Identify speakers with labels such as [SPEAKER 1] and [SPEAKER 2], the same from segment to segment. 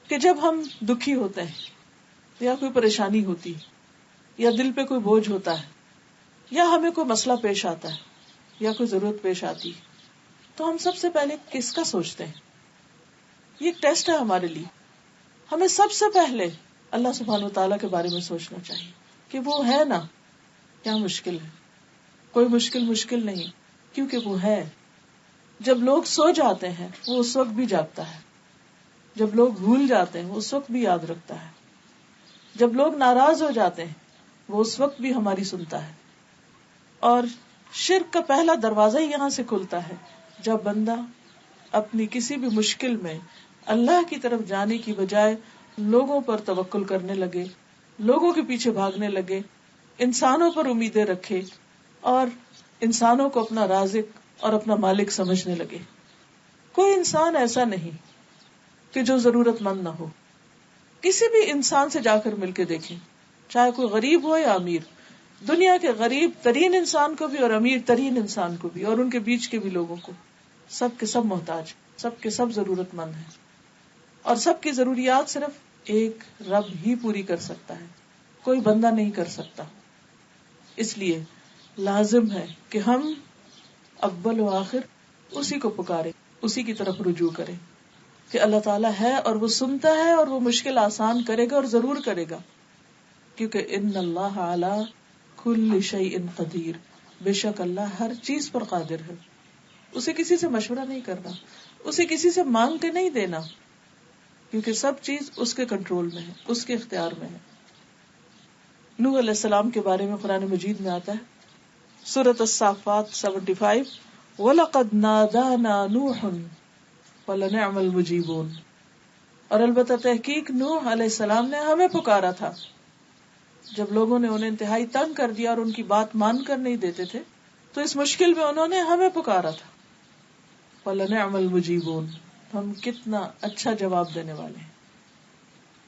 [SPEAKER 1] کہ جب ہم دکھی ہوتے ہیں یا کوئی پریشانی ہوتی یا دل پہ کوئی بوجھ ہوتا ہے یا ہمیں کوئی مسئلہ پیش آتا ہے یا کوئی ضرورت پیش آتی تو ہم سب سے پہلے کس کا سوچتے ہیں؟ یہ ایک ٹیسٹ ہے ہمارے لیے. ہمیں سب سے پہلے اللہ سبحانہ وتعالیٰ کے بارے میں سوچنا چاہیے کہ وہ ہے نا. کیا مشکل ہے؟ کوئی مشکل نہیں، کیونکہ وہ ہے. جب لوگ سو جاتے ہیں وہ اس وقت بھی جاگتا ہے، جب لوگ بھول جاتے ہیں وہ اس وقت بھی یاد رکھتا ہے، جب لوگ ناراض ہو جاتے ہیں وہ اس وقت بھی ہماری سنتا ہے. اور شرک کا پہلا دروازہ ہی یہاں سے کھلتا ہے جب بندہ اپنی کسی بھی مشکل میں اللہ کی طرف جانے کی بجائے لوگوں پر توکل کرنے لگے، لوگوں کے پیچھے بھاگنے لگے، انسانوں پر امیدیں رکھے اور انسانوں کو اپنا رازق اور اپنا مالک سمجھنے لگے. کوئی انسان ایسا نہیں کہ جو ضرورت مند نہ ہو. کسی بھی انسان سے جا کر مل کے دیکھیں، چاہے کوئی غریب ہو یا امیر، دنیا کے غریب ترین انسان کو بھی اور امیر ترین انسان کو بھی اور ان کے بیچ کے بھی لوگوں کو، سب کے سب محتاج، سب کے سب ضرورت مند ہیں. اور سب کی ضروریات صرف ایک رب ہی پوری کر سکتا ہے، کوئی بندہ نہیں کر سکتا. اس لیے لازم ہے کہ ہم اول و آخر اسی کو پکارے، اسی کی طرف رجوع کریں کہ اللہ تعالیٰ ہے اور وہ سنتا ہے اور وہ مشکل آسان کرے گا اور ضرور کرے گا، کیونکہ ان اللہ علی کل شیء قدیر، بے شک اللہ ہر چیز پر قادر ہے. اسے کسی سے مشورہ نہیں کرنا، اسے کسی سے مانگ کے نہیں دینا، کیونکہ سب چیز اس کے کنٹرول میں ہے، اس کے اختیار میں ہے. نوح علیہ السلام کے بارے میں قرآن مجید میں آتا ہے سورۃ الصافات 75 وَلَقَدْ نَادَانَا نُوحٌ وَلَنِعْمَ الْمُجِيبُونَ، اور البتہ تحقیق نوح علیہ السلام نے ہمیں پکارا تھا جب لوگوں نے انہیں انتہائی تنگ کر دیا اور ان کی بات مان کر نہیں دیتے تھے تو اس مشکل میں انہوں نے ہمیں پکارا تھا. وَلَنِعْمَ الْمُجِيبُونَ، ہم کتنا اچھا جواب دینے والے ہیں.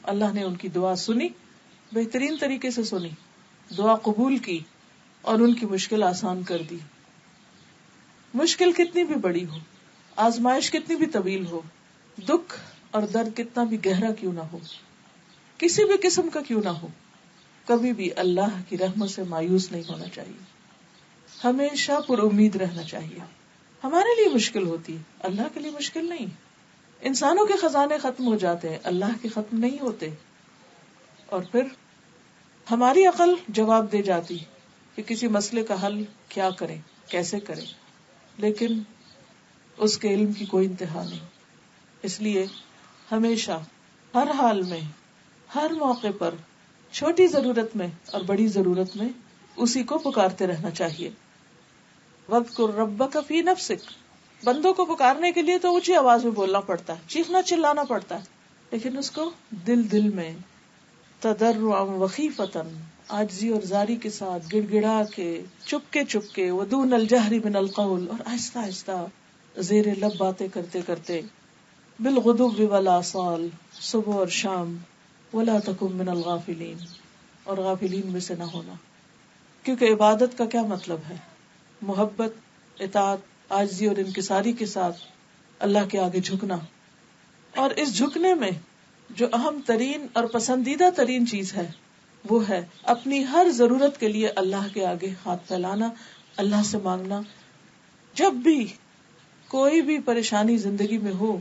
[SPEAKER 1] اللہ نے ان کی دعا سنی، بہترین طریقے سے سنی، دعا قبول کی اور ان کی مشکل آسان کر دی. مشکل کتنی بھی بڑی ہو، آزمائش کتنی بھی طویل ہو، دکھ اور درد کتنا بھی گہرا کیوں نہ ہو، کسی بھی قسم کا کیوں نہ ہو، کبھی بھی اللہ کی رحمت سے مایوس نہیں ہونا چاہیے، ہمیشہ پر امید رہنا چاہیے. ہمارے لیے مشکل ہوتی ہے، اللہ کے لیے مشکل نہیں. انسانوں کے خزانے ختم ہو جاتے ہیں، اللہ کے ختم نہیں ہوتے. اور پھر ہماری عقل جواب دے جاتی کہ کسی مسئلے کا حل کیا کریں، کیسے کریں، لیکن اس کے علم کی کوئی انتہا نہیں. اس لیے ہمیشہ ہر حال میں ہر موقع پر چھوٹی ضرورت میں اور بڑی ضرورت میں اسی کو پکارتے رہنا چاہیے. وَاذْكُرْ رَبَّكَ فِي نَفْسِكَ، بندوں کو پکارنے کے لیے تو اونچی آواز میں بولنا پڑتا ہے، چیخنا چلانا پڑتا ہے، لیکن اس کو دل میں تضرعا وخیفتاً، عاجزی اور زاری کے ساتھ، گڑ گڑا کے، چپ کے ودون الجہر من القول، اور آہستہ آہستہ زیر لب باتیں کرتے کرتے، بالغدو والآصال، صبح اور شام، ولا تکن من الغافلین، اور غافلین میں سے نہ ہونا. کیونکہ عبادت کا کیا مطلب ہے؟ محبت، اطاعت، عاجزی اور انکساری کے ساتھ اللہ کے آگے جھکنا. اور اس جھکنے میں جو اہم ترین اور پسندیدہ ترین چیز ہے وہ ہے اپنی ہر ضرورت کے لیے اللہ کے آگے ہاتھ پھیلانا، اللہ سے مانگنا. جب بھی کوئی بھی پریشانی زندگی میں ہو،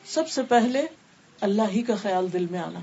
[SPEAKER 1] سب سے پہلے اللہ ہی کا خیال دل میں آنا.